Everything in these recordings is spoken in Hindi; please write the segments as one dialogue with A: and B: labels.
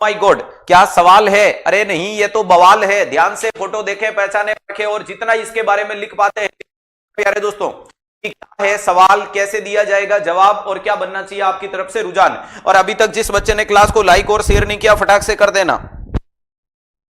A: माय गॉड, क्या सवाल है? अरे नहीं, ये तो बवाल है। ध्यान से फोटो देखें, पहचाने, रखें और जितना इसके बारे में लिख पाते हैं प्यारे दोस्तों, कि क्या है सवाल, कैसे दिया जाएगा जवाब और क्या बनना चाहिए आपकी तरफ से रुझान। और अभी तक जिस बच्चे ने क्लास को लाइक और शेयर नहीं किया, फटाक से कर देना।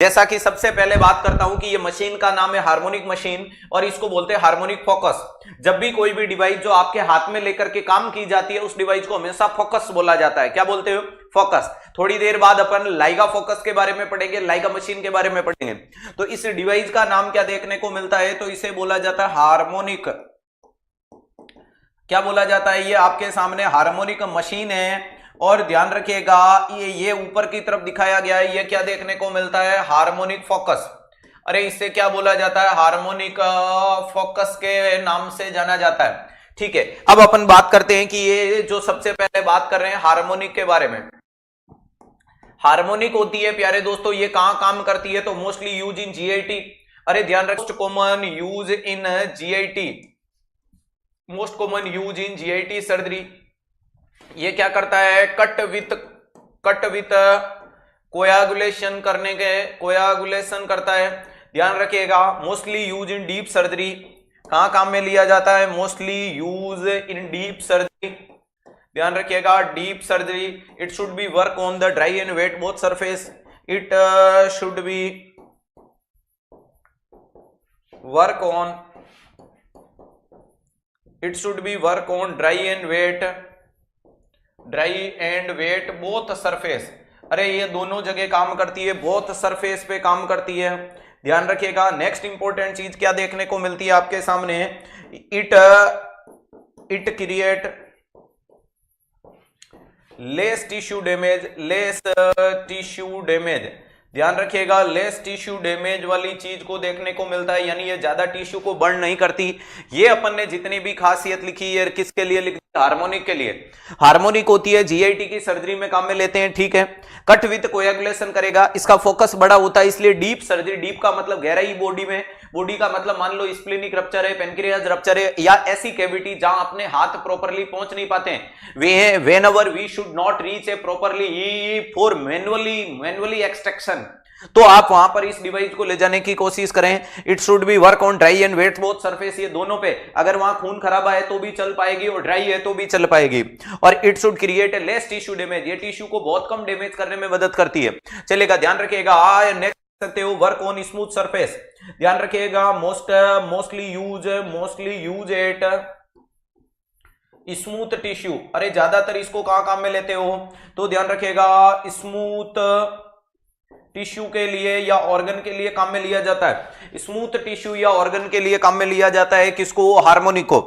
A: जैसा कि सबसे पहले बात करता हूं कि ये मशीन का नाम है हार्मोनिक मशीन और इसको बोलते हैं हार्मोनिक फोकस। जब भी कोई भी डिवाइस जो आपके हाथ में लेकर के काम की जाती है, उस डिवाइस को हमेशा फोकस बोला जाता है। क्या बोलते हो? फोकस। थोड़ी देर बाद अपन लाइगा फोकस के बारे में पढ़ेंगे, लाइगा मशीन के बारे में पढ़ेंगे। तो इस डिवाइस का नाम क्या देखने को मिलता है? तो इसे बोला जाता है हार्मोनिक। क्या बोला जाता है? ये आपके सामने हार्मोनिक मशीन है और ध्यान रखिएगा ये ऊपर की तरफ दिखाया गया है, ये क्या देखने को मिलता है? Harmonic focus. अरे इसे क्या बोला जाता है? हार्मोनिक फोकस के नाम से जाना जाता है। ठीक है, अब अपन बात करते हैं कि ये जो सबसे पहले बात कर रहे हैं हार्मोनिक के बारे में। हार्मोनिक होती है प्यारे दोस्तों, ये कहां काम करती है? तो मोस्टली यूज इन जीआईटी। अरे ध्यान रखो, common use in GIT, most common use in GIT surgery. ये क्या करता है? कट विथ कोयागुलेशन करने के, कोयागुलेशन करता है। ध्यान रखिएगा, mostly use in deep surgery. कहां काम में लिया जाता है? Mostly use in deep surgery. ध्यान रखिएगा, deep surgery. It should be work on the dry and wet both surface. It should be work on, it should be work on dry and wet both surface. अरे ये दोनों जगह काम करती है, बोथ सरफेस पे काम करती है। ध्यान रखिएगा, नेक्स्ट इंपॉर्टेंट चीज क्या देखने को मिलती है आपके सामने? It create less tissue damage. ध्यान रखिएगा, लेस टिश्यू डैमेज वाली चीज को देखने को मिलता है, यानी ये ज्यादा टिश्यू को बर्न नहीं करती। ये अपन ने जितनी भी खासियत लिखी है किसके लिए लिखी? हार्मोनिक के लिए। हार्मोनिक होती है जीआईटी की सर्जरी में काम में लेते हैं। ठीक है, कट विथ कोएगुलेशन करेगा, इसका फोकस बड़ा होता है, इसलिए डीप सर्जरी। डीप का मतलब गहराई बॉडी में, बॉडी का मतलब मान लो स्प्लेनिक रप्चर है, पेनक्रियाज रप्चर है, या ऐसी कैविटी जहां अपने हाथ प्रॉपरली पहुंच नहीं पाते हैं, whenever we should not reach a properly for manually extraction, तो आप वहां पर इस डिवाइस को ले जाने की कोशिश करें। It should be work on dry and wet both surface, ये दोनों पे। अगर वहां खून खराबा है तो भी चल पाएगी और ड्राई है तो भी चल पाएगी। और it should create a less tissue damage, ये टिश्यू को बहुत कम डैमेज करने में मदद करती है। चलेगा, ध्यान रखिएगा। नेक्स्ट सकते हो, वर्क ऑन स्मूथ सरफेस। ध्यान रखिएगा, mostly use at smooth tissue. अरे ज्यादातर इसको कहां काम में लेते हो? तो ध्यान रखिएगा, स्मूथ टिश्यू के लिए या ऑर्गन के लिए काम में लिया जाता है। स्मूथ टिश्यू या ऑर्गन के लिए काम में लिया जाता है किसको? हार्मोनिक को।